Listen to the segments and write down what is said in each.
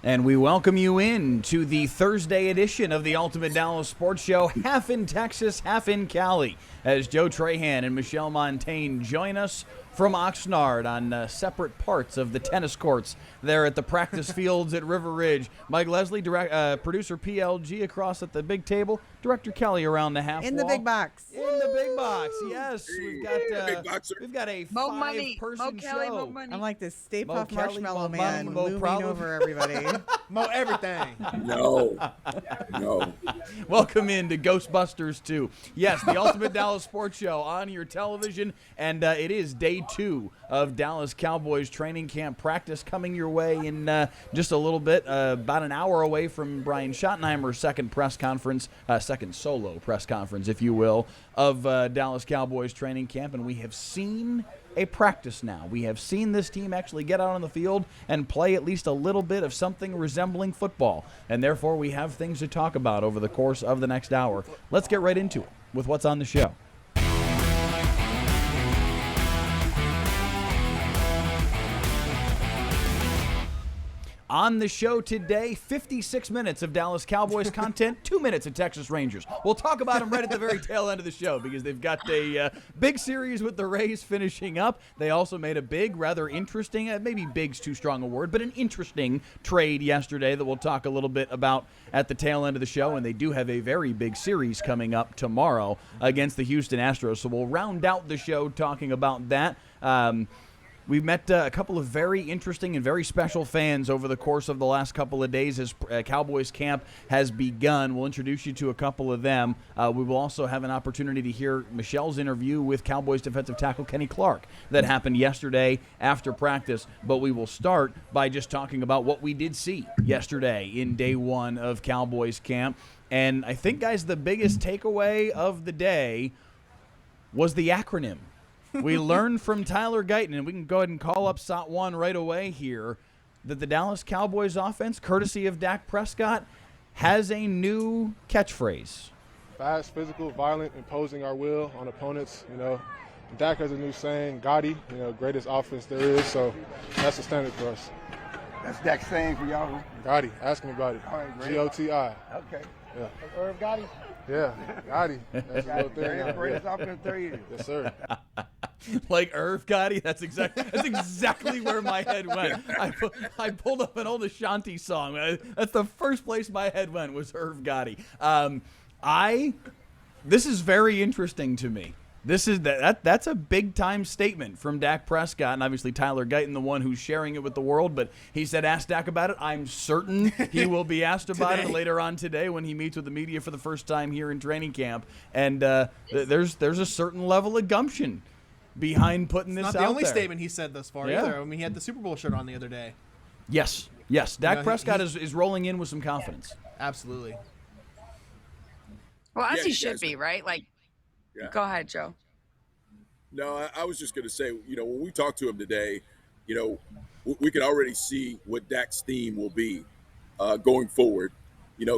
And we welcome you in to the Thursday edition of the Ultimate Dallas Sports Show, half in Texas, half in Cali, as Joe Trahan and Michelle Montaigne join us from Oxnard on separate parts of the tennis courts there at the practice fields at River Ridge. Mike Leslie, producer PLG across at the big table, Director Kelly around the half in wall. the big box. In the big box, yes. We've got a Mo money. five-person Mo Kelly, show. Mo money. I'm like this Stay Mo Puft Kelly, Marshmallow Mo Man Bum, Mo looming Problem. over everybody. Mo everything. No. Welcome into Ghostbusters 2. Yes, the Ultimate Dallas Sports Show on your television, and it is day 2 of Dallas Cowboys training camp practice coming your way in just a little bit, about an hour away from Brian Schottenheimer's second solo press conference, if you will, of Dallas Cowboys training camp, and we have seen a practice now. We have seen this team actually get out on the field and play at least a little bit of something resembling football, and therefore we have things to talk about over the course of the next hour. Let's get right into it with what's on the show. On the show today, 56 minutes of Dallas Cowboys content, 2 minutes of Texas Rangers. We'll talk about them right at the very tail end of the show because they've got a big series with the Rays finishing up. They also made a big, rather interesting, maybe big's too strong a word, but an interesting trade yesterday that we'll talk a little bit about at the tail end of the show. And they do have a very big series coming up tomorrow against the Houston Astros. So we'll round out the show talking about that. We've met a couple of very interesting and very special fans over the course of the last couple of days as Cowboys camp has begun. We'll introduce you to a couple of them. We will also have an opportunity to hear Michelle's interview with Cowboys defensive tackle Kenny Clark that happened yesterday after practice. But we will start by just talking about what we did see yesterday in day 1 of Cowboys camp. And I think, guys, the biggest takeaway of the day was the acronym. We learned from Tyler Guyton, and we can go ahead and call up SOT 1 right away here, that the Dallas Cowboys offense, courtesy of Dak Prescott, has a new catchphrase. Fast, physical, violent, imposing our will on opponents. Dak has a new saying, GOTI, greatest offense there is, so that's the standard for us. That's Dak's saying for y'all? GOTI, ask him about it. All right, great. GOTI. Okay. Yeah. Irv Gotti? Yeah, GOTI. That's a little thing. Greatest offense there is. Yes, sir. Like Irv Gotti? That's exactly where my head went. I pulled up an old Ashanti song. That's the first place my head went, was Irv Gotti. This is very interesting to me. That's a big time statement from Dak Prescott, and obviously Tyler Guyton, the one who's sharing it with the world. But he said, "Ask Dak about it." I'm certain he will be asked about it later on today when he meets with the media for the first time here in training camp. And there's a certain level of gumption behind putting this out there. Not the only statement he said thus far Yeah. either. I mean, he had the Super Bowl shirt on the other day. Yes. Dak Prescott is rolling in with some confidence. Absolutely. Well, as Yeah, he you should guys- be, right? Like, Yeah. Go ahead, Joe. No, I was just going to say, when we talked to him today, we can already see what Dak's theme will be going forward.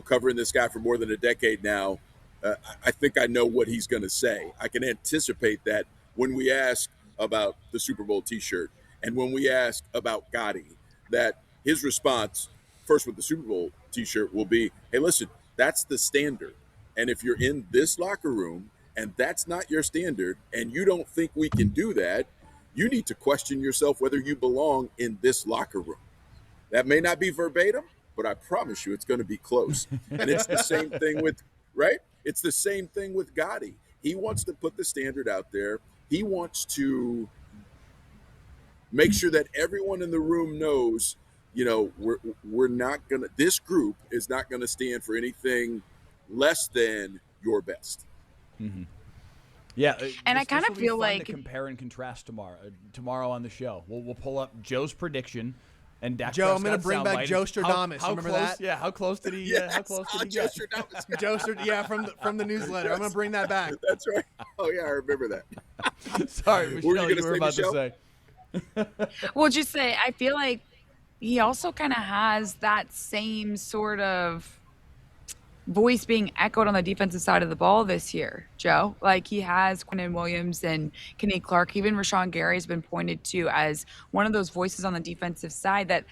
Covering this guy for more than a decade now, I think I know what he's going to say. I can anticipate that when we ask about the Super Bowl T-shirt and when we ask about Gotti, that his response, first with the Super Bowl T-shirt, will be, hey, listen, that's the standard. And if you're in this locker room and that's not your standard, and you don't think we can do that, you need to question yourself whether you belong in this locker room. That may not be verbatim, but I promise you it's going to be close. And it's the same thing with, right? It's the same thing with Gotti. He wants to put the standard out there. He wants to make sure that everyone in the room knows, we're not going to, this group is not going to stand for anything less than your best. Mm-hmm. Yeah, And I kind of feel like to compare and contrast tomorrow on the show. We'll pull up Joe's prediction and Dak Joe, I'm going to bring back Joe Stradamus. How Remember close, that? Yeah, how close did he? Yes, how close did he Joe get? Stradamus. Joe from the newsletter. I'm going to bring that back. That's right. Oh yeah, I remember that. Sorry, What were Michelle, you you gonna were say, about Michelle? to say. Well, just say, I feel like he also kind of has that same sort of voice being echoed on the defensive side of the ball this year, Joe. Like, he has Quinnen Williams and Kenny Clark. Even Rashawn Gary has been pointed to as one of those voices on the defensive side that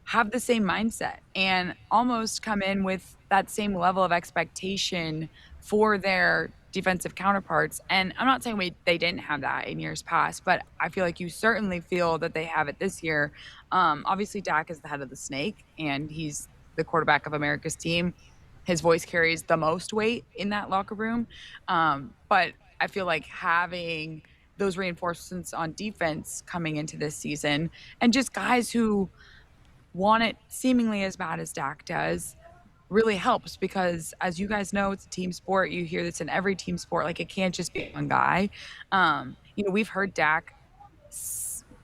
have the same mindset and almost come in with that same level of expectation for their defensive counterparts. And I'm not saying they didn't have that in years past, but I feel like you certainly feel that they have it this year. Obviously, Dak is the head of the snake, and he's the quarterback of America's team. His voice carries the most weight in that locker room. But I feel like having those reinforcements on defense coming into this season and just guys who want it seemingly as bad as Dak does really helps because, as you guys know, it's a team sport. You hear this in every team sport. Like, it can't just be one guy. We've heard Dak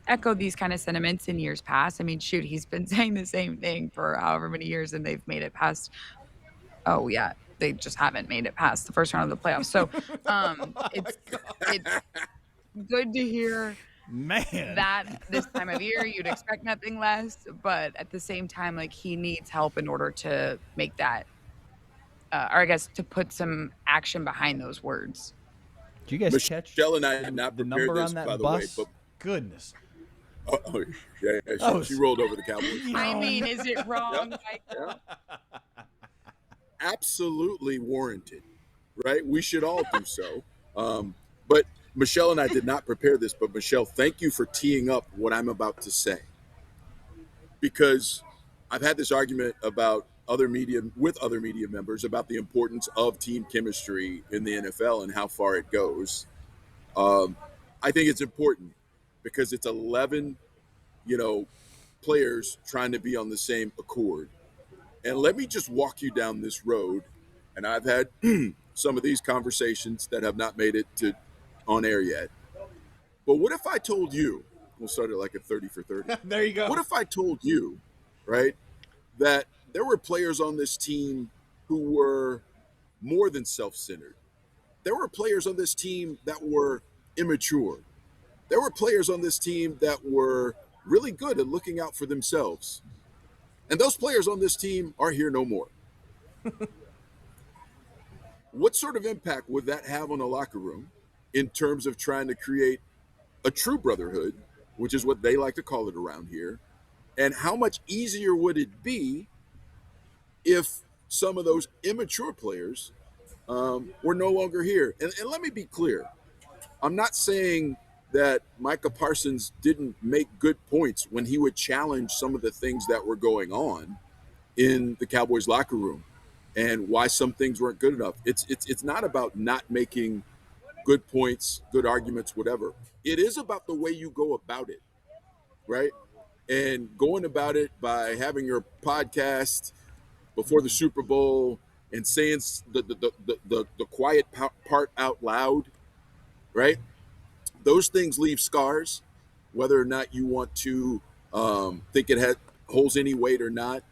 echo these kind of sentiments in years past. I mean, shoot, he's been saying the same thing for however many years, and they've made it past. Oh yeah, they just haven't made it past the first round of the playoffs. So it's good to hear. Man, That this time of year you'd expect nothing less, but at the same time, like, he needs help in order to make that, or I guess to put some action behind those words. do you guys catch Michelle and I did not the prepare number this, on that by the bus? way. But Goodness. she rolled over the Cowboys. I mean, is it wrong, Michael? Absolutely warranted, right? We should all do so. But Michelle and I did not prepare this, but Michelle, thank you for teeing up what I'm about to say. Because I've had this argument about other media members about the importance of team chemistry in the NFL and how far it goes. I think it's important because it's 11, players trying to be on the same accord. And let me just walk you down this road. And I've had some of these conversations that have not made it on air yet. But what if I told you, we'll start at like a 30 for 30. There you go. What if I told you, right, that there were players on this team who were more than self-centered? There were players on this team that were immature. There were players on this team that were really good at looking out for themselves. And those players on this team are here no more. What sort of impact would that have on a locker room in terms of trying to create a true brotherhood, which is what they like to call it around here? And how much easier would it be if some of those immature players were no longer here? And let me be clear. I'm not saying that Micah Parsons didn't make good points when he would challenge some of the things that were going on in the Cowboys locker room and why some things weren't good enough. It's not about not making good points, good arguments, whatever. It is about the way you go about it, right? And going about it by having your podcast before the Super Bowl and saying the quiet part out loud, right? Those things leave scars, whether or not you want to think it holds any weight or not,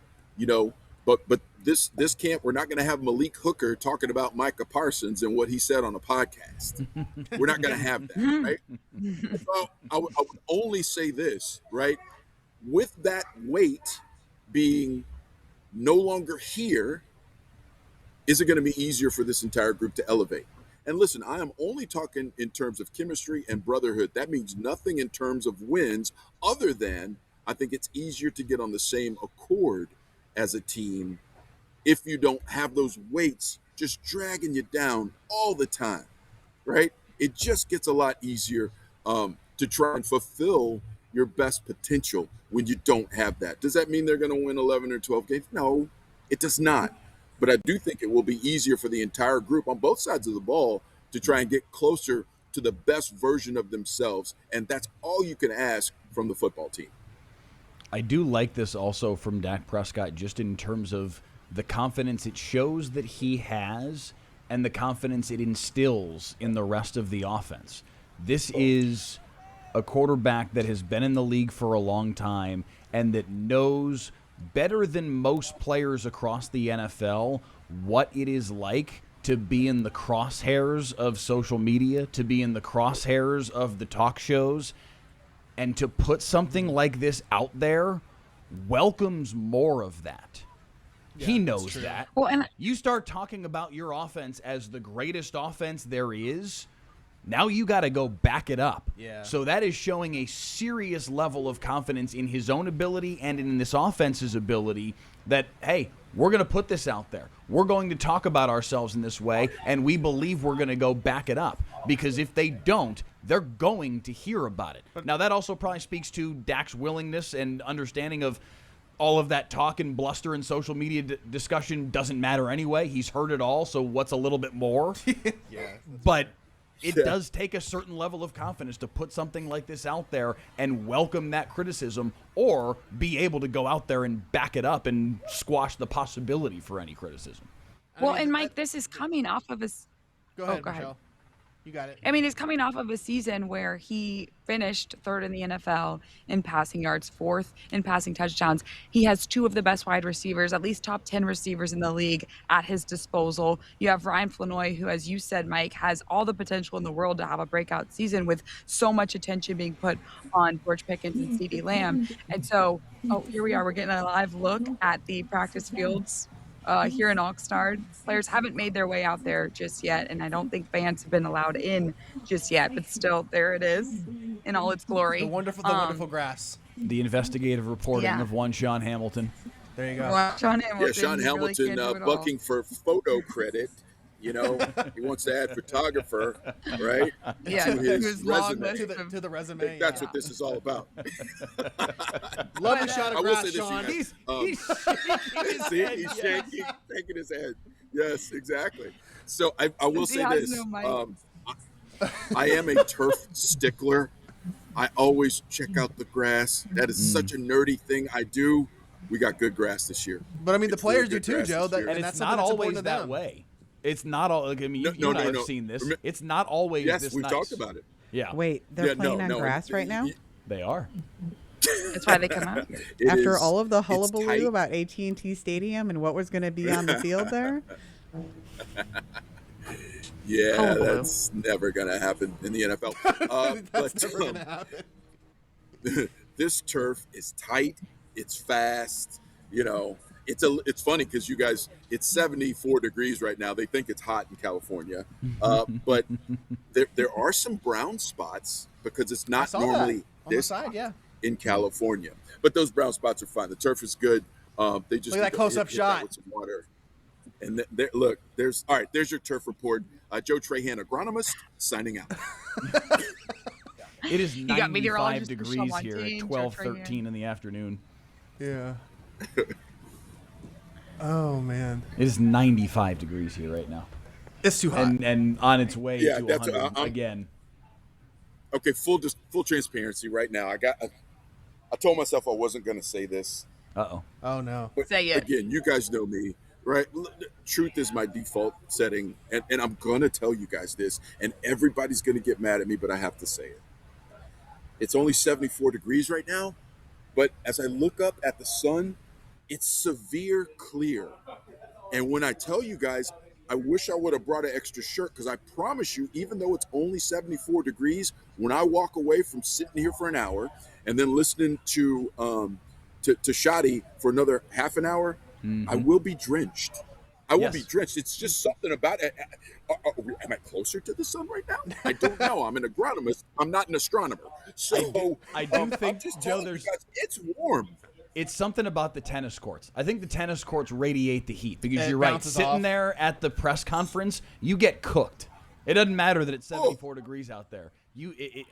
But this camp, we're not going to have Malik Hooker talking about Micah Parsons and what he said on a podcast. We're not going to have that, right? So I would only say this, right? With that weight being no longer here, is it going to be easier for this entire group to elevate? And listen, I am only talking in terms of chemistry and brotherhood. That means nothing in terms of wins other than I think it's easier to get on the same accord as a team if you don't have those weights just dragging you down all the time, right? It just gets a lot easier to try and fulfill your best potential when you don't have that. Does that mean they're going to win 11 or 12 games? No, it does not. But I do think it will be easier for the entire group on both sides of the ball to try and get closer to the best version of themselves. And that's all you can ask from the football team. I do like this also from Dak Prescott, just in terms of the confidence it shows that he has and the confidence it instills in the rest of the offense. This is a quarterback that has been in the league for a long time and that knows better than most players across the NFL what it is like to be in the crosshairs of social media, to be in the crosshairs of the talk shows, and to put something like this out there welcomes more of that. Yeah, he knows that. Well, and you start talking about your offense as the greatest offense there is, Now you got to go back it up. Yeah. So that is showing a serious level of confidence in his own ability and in this offense's ability that, hey, we're going to put this out there. We're going to talk about ourselves in this way, and we believe we're going to go back it up. Because if they don't, they're going to hear about it. Now, that also probably speaks to Dak's willingness and understanding of all of that talk and bluster and social media discussion doesn't matter anyway. He's heard it all, so what's a little bit more? Yeah. But it does take a certain level of confidence to put something like this out there and welcome that criticism, or be able to go out there and back it up and squash the possibility for any criticism. Well, and Mike, this is coming off of Go ahead, go ahead. Michelle. You got it. I mean, it's coming off of a season where he finished third in the NFL in passing yards, fourth in passing touchdowns. He has two of the best wide receivers, at least top 10 receivers in the league at his disposal. You have Ryan Flanoy, who, as you said, Mike, has all the potential in the world to have a breakout season with so much attention being put on George Pickens and CeeDee Lamb. And so, here we are. We're getting a live look at the practice fields here in Oxnard. Players haven't made their way out there just yet, and I don't think fans have been allowed in just yet, but still, there it is in all its glory. The wonderful grass. The investigative reporting Yeah. of one Sean Hamilton. There you go. Wow, Sean Hamilton. Yeah, Sean you really Hamilton can't do it all. bucking for photo credit. You know, he wants to add photographer, right? Yeah, to his his long resume. list To the I resume. think that's yeah. what this is all about. Love a shot I of will grass, say this, Sean. you He's shaking his See, head, he's yes. shaking, shaking his head. Yes, exactly. So I will He say has this. no mic. I am a turf stickler. I always check out the grass. That is such a nerdy thing I do. We got good grass this year. But I mean, the It's really players do good too, grass Joe. this year. And that's it's something not that's always important to that them. way. It's not all. I mean, you and I have seen this. It's not always Yes, this we've nice. talked about it. Yeah, Wait, they're Yeah, playing no, on grass right now? they are. That's why they come out here. It After is- all of the it's hullabaloo tight. about AT&T Stadium and what was going to be on the field there? Yeah, Hullabaloo. that's never going to happen in the NFL. That's But never gonna happen. this turf is tight. It's fast. You know, it's funny because you guys, it's 74 degrees right now. They think it's hot in California, but there are some brown spots because it's I not saw normally that on the this side. hot Yeah. in California. But those brown spots are fine. The turf is good. They just Look at that need to close-up hit that shot. with some water. And look, there's all right. There's your turf report. Joe Trahan, agronomist, signing out. It is got 95 meteorologist degrees Michelle here at Montaigne, 12:13 in the afternoon. Yeah. Oh man, It is 95 degrees here right now, it's too hot. and on its way Yeah, to that's 100 I'm- again. Okay, full transparency right now. I told myself I wasn't going to say this. Uh-oh. Oh no. But Say it. again, you guys know me, right? Truth is my default setting, and I'm going to tell you guys this, and everybody's going to get mad at me, but I have to say it. It's only 74 degrees right now, but as I look up at the sun, it's severe clear. And when I tell you guys, I wish I would have brought an extra shirt because I promise you, even though it's only 74 degrees, when I walk away from sitting here for an hour and then listening to Shadi for another half an hour, I will be drenched. I will be Yes. drenched. It's just something about it. Am I closer to the sun right now? I don't know. I'm an agronomist. I'm not an astronomer. So I do I'm think, just Joe, telling you there's guys, it's warm. it's something about the tennis courts. I think the tennis courts radiate the heat because It you're right. bounces Sitting off. there at the press conference, you get cooked. It doesn't matter that it's 74 degrees out there.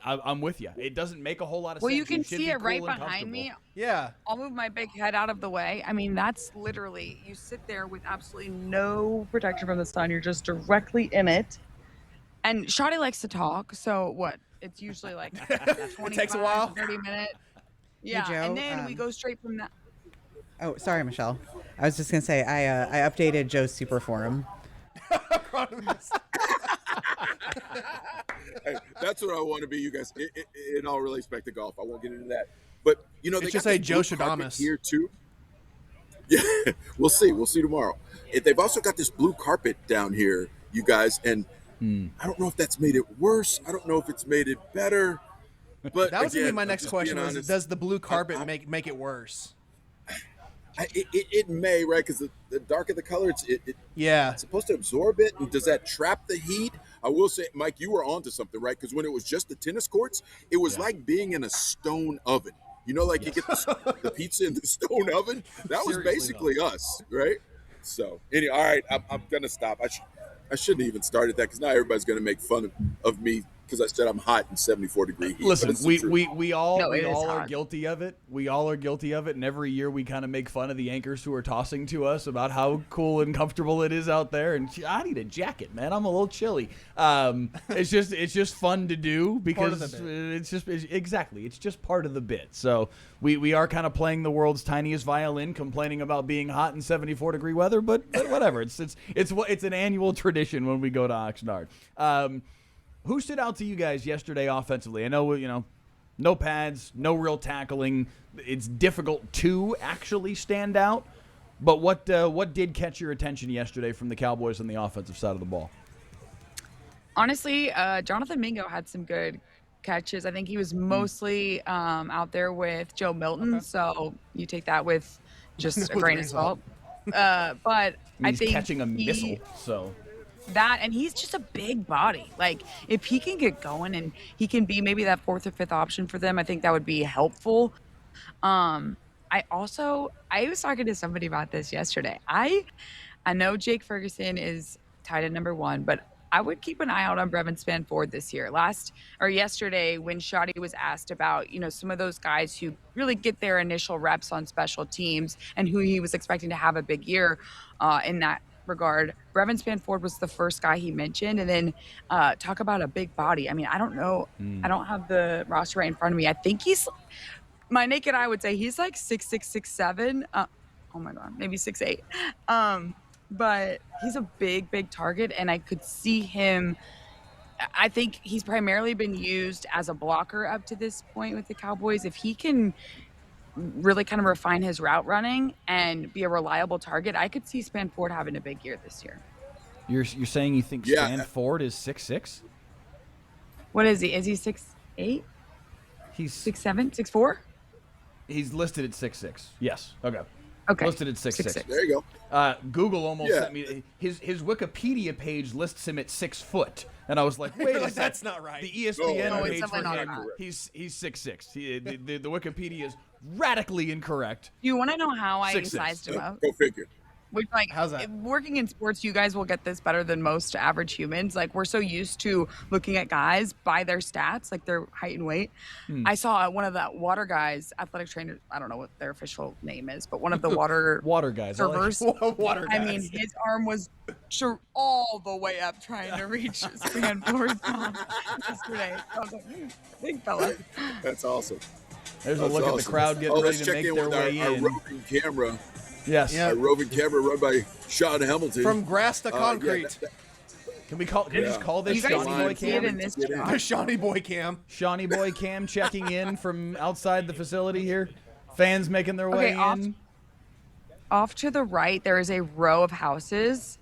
I'm with you. It doesn't make a whole lot of Well, sense. you can should see be it right cool and behind me. comfortable. Yeah. I'll move my big head out of the way. I mean, that's literally, you sit there with absolutely no protection from the sun. You're just directly in it. And Shadi likes to talk. So what? It's usually like 25 takes a while. 30 minutes. Yeah. Joe, and then we go straight from that. Oh, sorry, Michelle. I was just going to say, I updated Joe's super forum. Hey, that's what I want to be, you guys. In all respect to golf, I won't get into that. But you know, they It should got say this Joe blue carpet Shadamas. here too. Yeah, we'll see. We'll see tomorrow. They've also got this blue carpet down here, you guys, and I don't know if that's made it worse. I don't know if it's made it better. But That was gonna again, be my I'm next just question. being Was honest. does the blue carpet make it worse? It may, right? Because the darker the color, it's Yeah. supposed to absorb it. And does that trap the heat? I will say, Mike, you were onto something, right? Because when it was just the tennis courts, it was like being in a stone oven. You know, like you get the pizza in the stone oven. That was basically us, right? So, anyway, all right, I'm gonna stop. I shouldn't have even started that because now everybody's gonna make fun of me because I said I'm hot in 74-degree heat. Listen, we all are hot. guilty of it. We all are guilty of it, and every year we kind of make fun of the anchors who are tossing to us about how cool and comfortable it is out there. And I need a jacket, man. I'm a little chilly. It's just fun to do because it's just part of the bit. So we are kind of playing the world's tiniest violin, complaining about being hot in 74-degree weather, but whatever. It's an annual tradition when we go to Oxnard. Who stood out to you guys yesterday offensively? I know, no pads, no real tackling. It's difficult to actually stand out. But what did catch your attention yesterday from the Cowboys on the offensive side of the ball? Honestly, Jonathan Mingo had some good catches. I think he was mostly out there with Joe Milton. So you take that with just a grain of salt. But I He's think catching a missile, so... that, and he's just a big body. Like, if he can get going and he can be maybe that fourth or fifth option for them, I think that would be helpful. I was talking to somebody about this yesterday. I know Jake Ferguson is tight end number 1, but I would keep an eye out on Brevin Spanford this year. Yesterday, when Shoddy was asked about, some of those guys who really get their initial reps on special teams and who he was expecting to have a big year in that regard, Brevin Spanford was the first guy he mentioned. And then talk about a big body. I mean, I don't know. I don't have the roster right in front of me. I think my naked eye would say he's like 6'6", 6'7". Oh my God, maybe 6'8". But he's a big target, and I could see him. I think he's primarily been used as a blocker up to this point with the Cowboys. If he can really kind of refine his route running and be a reliable target, I could see Spanford having a big year this year. You're saying you think Spanford is 6'6"? What is he? Is he 6'8"? He's 6'7", 6'4"? He's listed at 6'6". Yes. Okay. Okay. Listed at 6'6". There you go. Google almost sent me his Wikipedia page lists him at 6 foot, and I was like, wait a second, that's not right. The ESPN it's page for definitely him, not. he's 6'6". The Wikipedia is radically incorrect. Do you want to know how I 6'6". sized him up? Go figure. Which, How's that? Working in sports, you guys will get this better than most average humans. Like, we're so used to looking at guys by their stats, like their height and weight. I saw one of the water guys, athletic trainers, I don't know what their official name is, but one of the water guys. servers. Water guys. I mean, his arm was all the way up trying to reach Spanford's yesterday. I was like, big fella. That's awesome. There's a look at the crowd getting ready let's to check make in their with way our in. roving camera. Yes. Yeah. Our roving camera run by Sean Hamilton. From grass to concrete. Can we just call this You guys Shawnee Boy can see it Cam? in this shot. The Shawnee Boy Cam. Shawnee Boy Cam checking in from outside the facility here. Fans making their way in. Off to the right, there is a row of houses.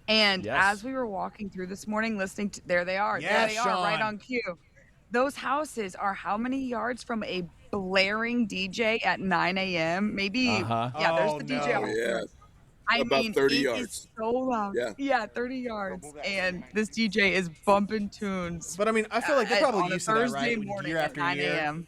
And Yes. as we were walking through this morning, listening to, there they are. Yeah, there they are, Sean. right on cue. Those houses are how many yards from a blaring DJ at 9 a.m.? Maybe, Uh-huh. yeah, there's Oh, the DJ. no. out Yeah. there. I About mean, 30 it yards. is so loud. Yeah. 30 yards. And this DJ is bumping tunes. But I mean, I feel like they're probably on a used to that, Thursday right? morning Year at after 9 year. a.m.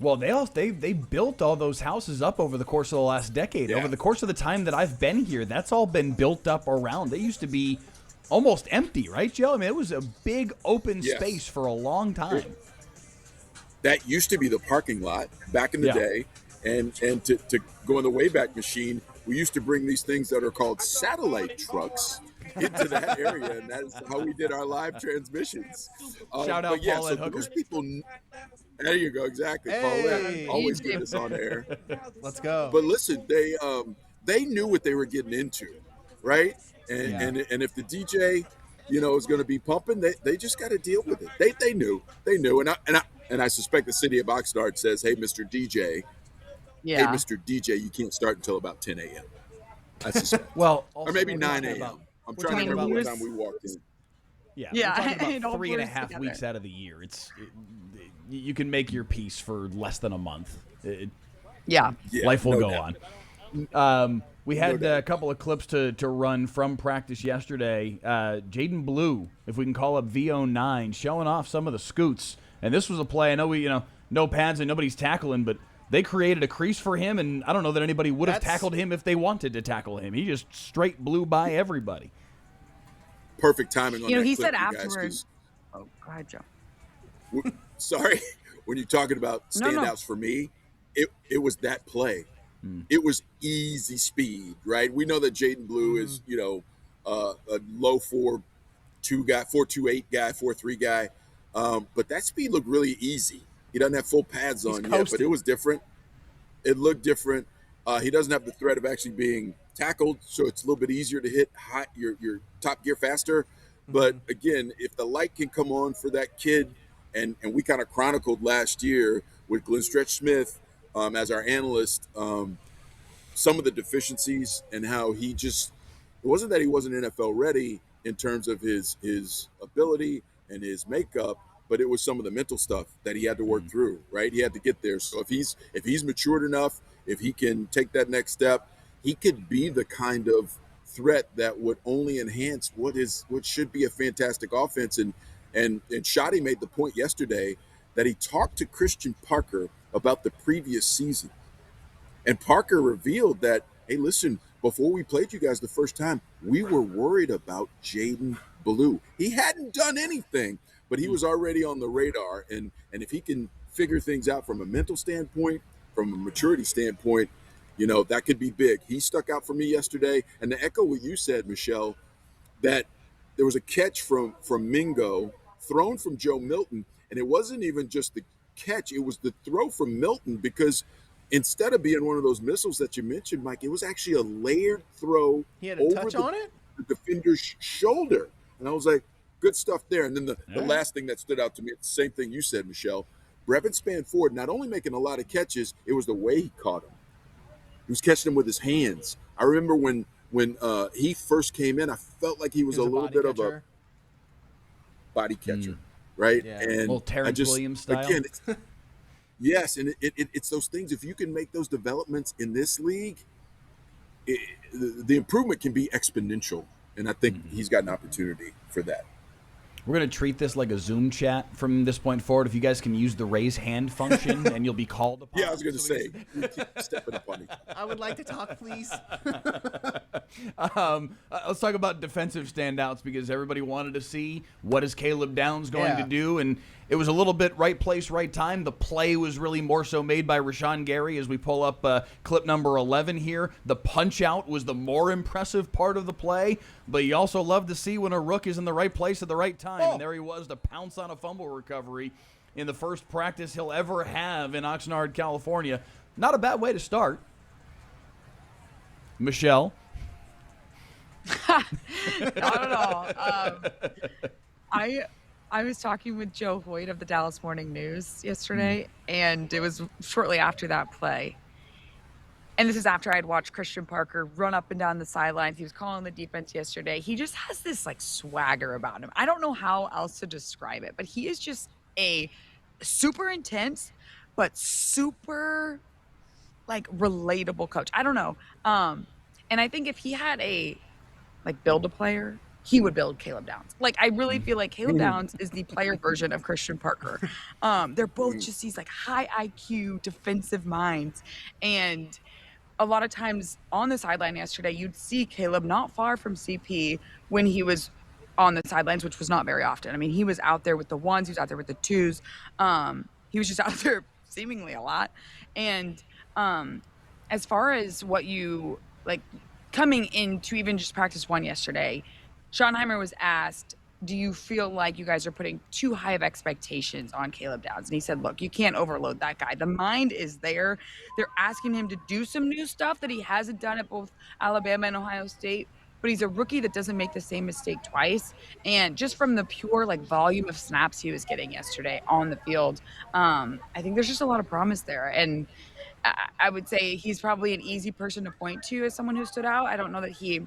Well, they built all those houses up over the course of the last decade. Yeah. Over the course of the time that I've been here, that's all been built up around. They used to be almost empty, right, Joe? I mean, it was a big open Yes. space for a long time. That used to be the parking lot back in the Yeah. day. And to go in the Wayback Machine, we used to bring these things that are called satellite trucks into that area, and that's how we did our live transmissions. Shout out but yeah, Paulette so Hooker. those people. There you go, exactly. Hey. Paulette, always getting us on air. Let's go. But listen, they knew what they were getting into, right? And if the DJ, is going to be pumping, they just got to deal with it. They knew, and I suspect the city of Oxnard says, "Hey, Mr. DJ, Yeah. hey, Mr. DJ, you can't start until about 10 a.m." I suspect, Well, or maybe we're 9 talking a.m. about- I'm we're trying to talking remember about- what time we walked in. Yeah, Yeah, we're talking it about all 3.5 blurs together. weeks out of the year. You can make your piece for less than a month. Yeah. Yeah, Life will no go doubt. on. We had a couple of clips to run from practice yesterday. Jaden Blue, if we can call up VO9, showing off some of the scoots. And this was a play. I know no pads and nobody's tackling, but they created a crease for him, and I don't know that anybody would have tackled him if they wanted to tackle him. He just straight blew by everybody. Perfect timing on that. He clip, said you afterwards. Oh, go ahead, Joe. Sorry, when you're talking about standouts for me, it was that play. It was easy speed, right? We know that Jaden Blue is, a low 4.2 guy, 4.28 guy, 4.3 guy. But that speed looked really easy. He doesn't have full pads on yet, but it was different. It looked different. He doesn't have the threat of actually being tackled, so it's a little bit easier to hit your top gear faster. But again, if the light can come on for that kid, and we kind of chronicled last year with Glenn Stretch Smith as our analyst, some of the deficiencies and how it wasn't that he wasn't NFL ready in terms of his ability and his makeup, but it was some of the mental stuff that he had to work through, right? He had to get there. So if he's matured enough, if he can take that next step, he could be the kind of threat that would only enhance what should be a fantastic offense. And Shotty made the point yesterday that he talked to Christian Parker about the previous season. And Parker revealed that, hey, listen, before we played you guys the first time, we were worried about Jaden Blue. He hadn't done anything, but he was already on the radar. And if he can figure things out from a mental standpoint, from a maturity standpoint, that could be big. He stuck out for me yesterday. And to echo what you said, Michelle, that there was a catch from Mingo thrown from Joe Milton, and it wasn't even just the catch, it was the throw from Milton, because instead of being one of those missiles that you mentioned, Mike, it was actually a layered throw. He had a touch on it? The defender's shoulder. And I was like, good stuff there. And then the last thing that stood out to me, it's the same thing you said, Michelle. Brevin Spanford not only making a lot of catches, it was the way he caught him. He was catching them with his hands. I remember when he first came in, I felt like he was a little bit of a body catcher, right? Yeah. And A little Terrence Williams style. Again, yes, and it's those things. If you can make those developments in this league, the improvement can be exponential, and I think he's got an opportunity for that. We're going to treat this like a Zoom chat from this point forward. If you guys can use the raise hand function, and you'll be called upon. Yeah, I was going to say, stepping up on me. I would like to talk, please. Let's talk about defensive standouts, because everybody wanted to see what is Caleb Downs going to do, and it was a little bit right place, right time. The play was really more so made by Rashawn Gary as we pull up clip number 11 here. The punch-out was the more impressive part of the play, but you also love to see when a rook is in the right place at the right time, and there he was to pounce on a fumble recovery in the first practice he'll ever have in Oxnard, California. Not a bad way to start. Michelle? Not at all. I was talking with Joe Hoyt of the Dallas Morning News yesterday, and it was shortly after that play. And this is after I'd watched Christian Parker run up and down the sidelines. He was calling the defense yesterday. He just has this swagger about him. I don't know how else to describe it, but he is just a super intense, but super relatable coach. I don't know. And I think if he had a build a player, he would build Caleb Downs. I really feel like Caleb Downs is the player version of Christian Parker. They're both just these high IQ defensive minds. And a lot of times on the sideline yesterday, you'd see Caleb not far from CP when he was on the sidelines, which was not very often. I mean, he was out there with the ones, he was out there with the twos. He was just out there seemingly a lot. And as far as what you coming into even just practice one yesterday, Schottenheimer was asked, do you feel like you guys are putting too high of expectations on Caleb Downs? And he said, look, you can't overload that guy. The mind is there. They're asking him to do some new stuff that he hasn't done at both Alabama and Ohio State, but he's a rookie that doesn't make the same mistake twice. And just from the pure volume of snaps he was getting yesterday on the field, I think there's just a lot of promise there. And I would say he's probably an easy person to point to as someone who stood out. I don't know that he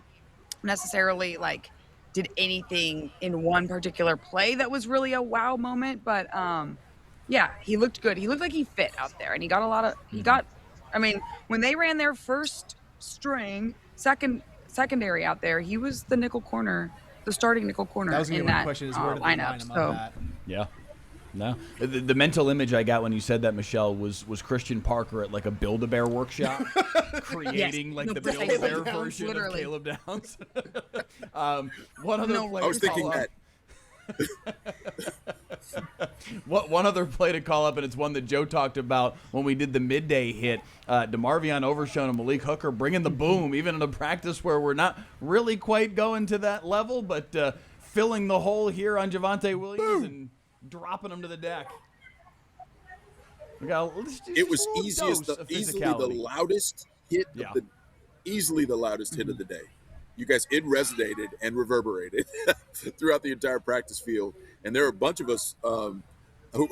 necessarily did anything in one particular play that was really a wow moment, but yeah, he looked good. He looked like he fit out there, and he got when they ran their first string secondary out there. He was the nickel corner, the starting nickel corner That was gonna in be my that question: is where did they line lineup. him So up at? Yeah. No. The mental image I got when you said that, Michelle, was Christian Parker at like a Build-A-Bear workshop, creating like the precisely. Build-A-Bear version Literally. of Caleb Downs. One other No, play I was to thinking call that. up. One other play to call up, and it's one that Joe talked about when we did the midday hit. DeMarvion Overshown and Malik Hooker bringing the boom, even in a practice where we're not really quite going to that level, but filling the hole here on Javonte Williams and dropping him to the deck. It was easily the loudest hit Yeah. easily the loudest hit of the day. You guys, it resonated and reverberated throughout the entire practice field. And there are a bunch of us who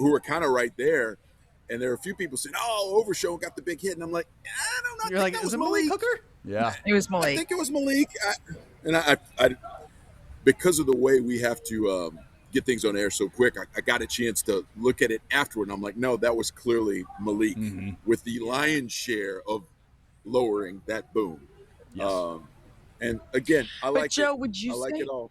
were kind of right there. And there are a few people saying, "Oh, Overshown got the big hit," and I'm like, "I don't know." You're like, "Is it Malik Hooker?" Yeah. it was I Malik. think it was Malik. I because of the way we have to get things on air so quick, I got a chance to look at it afterward, and I'm like, no, that was clearly Malik with the lion's share of lowering that boom. Yes. And again, I like Joe, it. would you I like say- it all.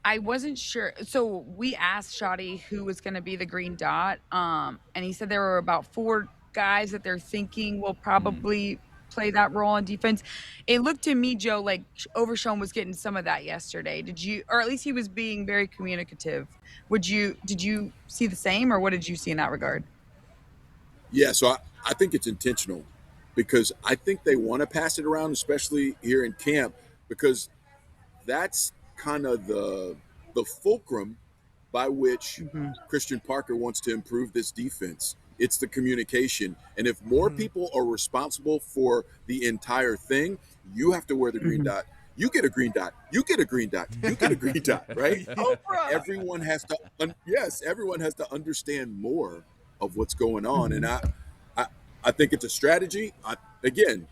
I wasn't sure. So we asked Shoddy who was going to be the green dot, and he said there were about 4 guys that they're thinking will probably play that role on defense. It looked to me, Joe, like Overshown was getting some of that yesterday. Did you, or at least he was being very communicative? Did you see the same, or what did you see in that regard? Yeah, so I think it's intentional because I think they want to pass it around, especially here in camp, because that's kind of the fulcrum by which Christian Parker wants to improve this defense. It's the communication. And if more people are responsible for the entire thing, you have to wear the green dot. You get a green dot. You get a green dot. You get a green dot, right? Everyone has to everyone has to understand more of what's going on. And I think it's a strategy. Again,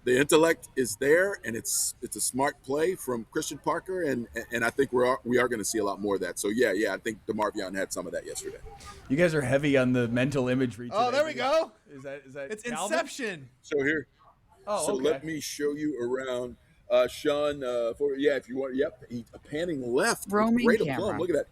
the intellect is there, and it's a smart play from Christian Parker, and I think we are going to see a lot more of that. So yeah, I think DeMarvion had some of that yesterday. You guys are heavy on the mental imagery today. Oh, there we go. Is that It's Calvin? Inception. So here, Oh, so okay. let me show you around, Sean. If you want, he's panning left. with Roaming great camera. aplomb. Look at that.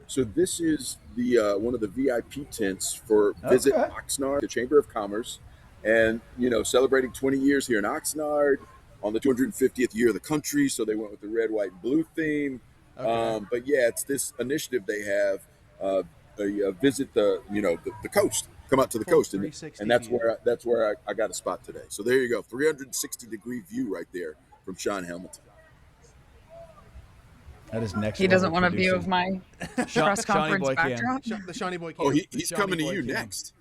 So this is the one of the VIP tents for Visit Okay. Oxnard, the Chamber of Commerce, and celebrating 20 years here in Oxnard on the 250th year of the country. So they went with the red, white, and blue theme. Okay. But yeah, it's this initiative they have. Visit the coast. Come out to the coast, and 360 that's view. where I got a spot today. So there you go, 360-degree view right there from Sean Hamilton. That is next. He doesn't level want a view of producing. my press conference backdrop. The Shawnee boy. Oh, Cam. he's Shawnee coming to boy you cam. next.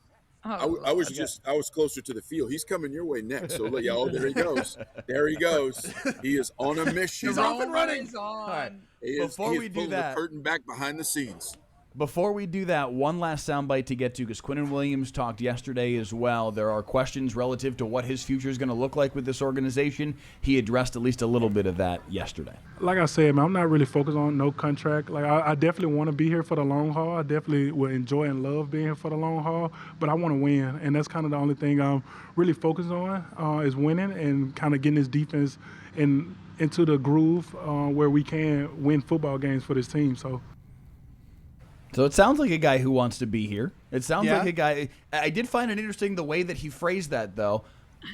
Oh, I was closer to the field. He's coming your way next. So there he goes. There he goes. He is on a mission. He's off and running. Is on. All right. He is pulling the curtain back behind the scenes. Before we do that, one last soundbite to get to, because Quinnen Williams talked yesterday as well. There are questions relative to what his future is going to look like with this organization. He addressed at least a little bit of that yesterday. Like I said, man, I'm not really focused on no contract. Like I definitely want to be here for the long haul. I definitely will enjoy and love being here for the long haul. But I want to win, and that's kind of the only thing I'm really focused on is winning and kind of getting this defense into the groove where we can win football games for this team. So it sounds like a guy who wants to be here. It sounds Yeah. like a guy. I did find it interesting the way that he phrased that, though.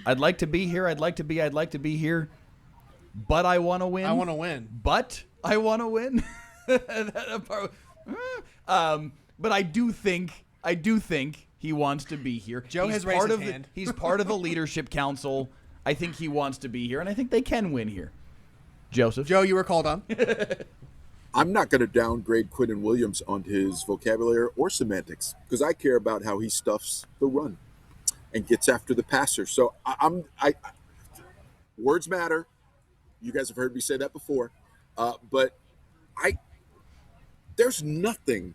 I'd like to be here. I'd like to be here. But I want to win. I want to win. But I want to win. But I do think he wants to be here. Joe has raised his hand. He's part of the leadership council. I think he wants to be here, and I think they can win here. Joseph? Joe, you were called on. I'm not going to downgrade Quinnen Williams on his vocabulary or semantics because I care about how he stuffs the run and gets after the passer. So words matter. You guys have heard me say that before, but there's nothing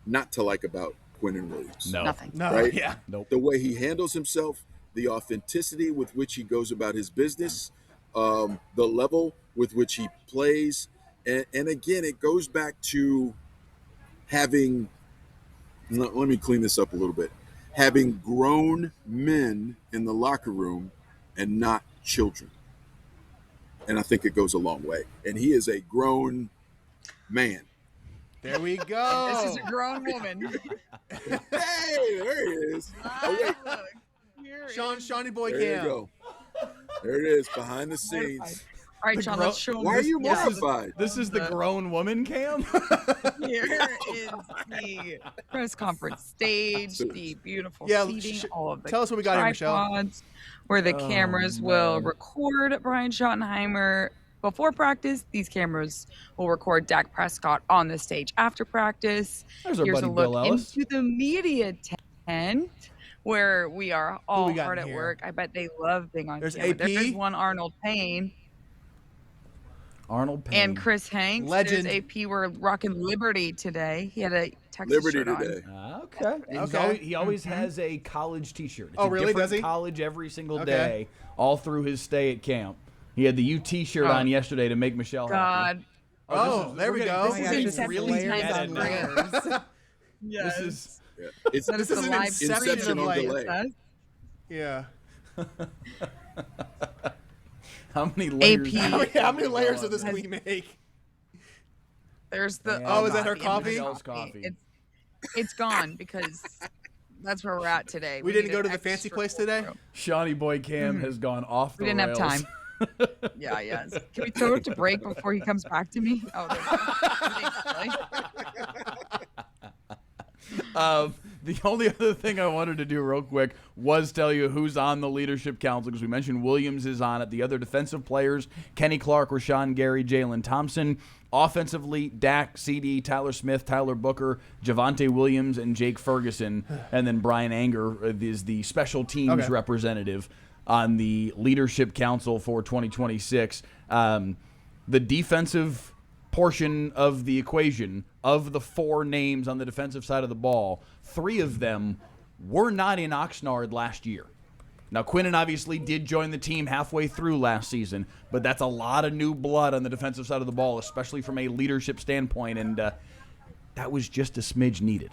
not to like about Quinnen Williams. No. Nothing. No. Right? Yeah. Nope. The way he handles himself, the authenticity with which he goes about his business, the level with which he plays. And again, it goes back to having, let me clean this up a little bit, having grown men in the locker room and not children. and I think it goes a long way. And he is a grown man. There we go. This is a grown woman. Hey, there he is. Oh, wait. Look, here Shawnee is- Boy There you Cam. go. There it is, behind the scenes. All right, Sean, let's show them. Why are you Yeah. mortified? This is the grown woman cam? Here is the press conference stage, the beautiful Yeah, seating, all of the tell us what we got here, Michelle. tripods, where the cameras will record Brian Schottenheimer before practice. These cameras will record Dak Prescott on the stage after practice. There's our Here's buddy a look Bill Ellis. into the media tent, where we are all we got hard in at here? work. I bet they love being on There's camera. AP. There's one Arnold Payne. Arnold Payne. And Chris Hanks. Legend. There's AP. We're rocking Liberty today. He had a Texas Liberty shirt on. today. Okay. Okay. He always has a college T-shirt. It's Oh, a really? different Does he? college every single Okay. day, all through his stay at camp. He had the UT shirt on yesterday to make Michelle happy. God. Oh, there we we're go. getting- Oh my This gosh, is just getting really layers bad on now. layers. Yes. This is Yeah. It's, That is this the is an live inception stream of of delay. us. Yeah. how many layers? AP. How many layers of this can we make? There's the. Yeah. Oh, is that her the coffee? Michelle's coffee. It's gone because that's where we're at today. We didn't need go an to the fancy extra place today? room. Shawnee Boy Cam has gone off the We didn't rails. have time. Yeah, yes. Can we throw it to break before he comes back to me? Oh, there we go. The only other thing I wanted to do real quick was tell you who's on the leadership council, because we mentioned Williams is on it. The other defensive players, Kenny Clark, Rashawn Gary, Jalen Thompson. Offensively, Dak, CD, Tyler Smith, Tyler Booker, Javonte Williams, and Jake Ferguson. And then Brian Anger is the special teams representative on the leadership council for 2026. The defensive portion of the equation, of the four names on the defensive side of the ball, three of them were not in Oxnard last year. Now, Quinnen obviously did join the team halfway through last season, but that's a lot of new blood on the defensive side of the ball, especially from a leadership standpoint, and that was just a smidge needed.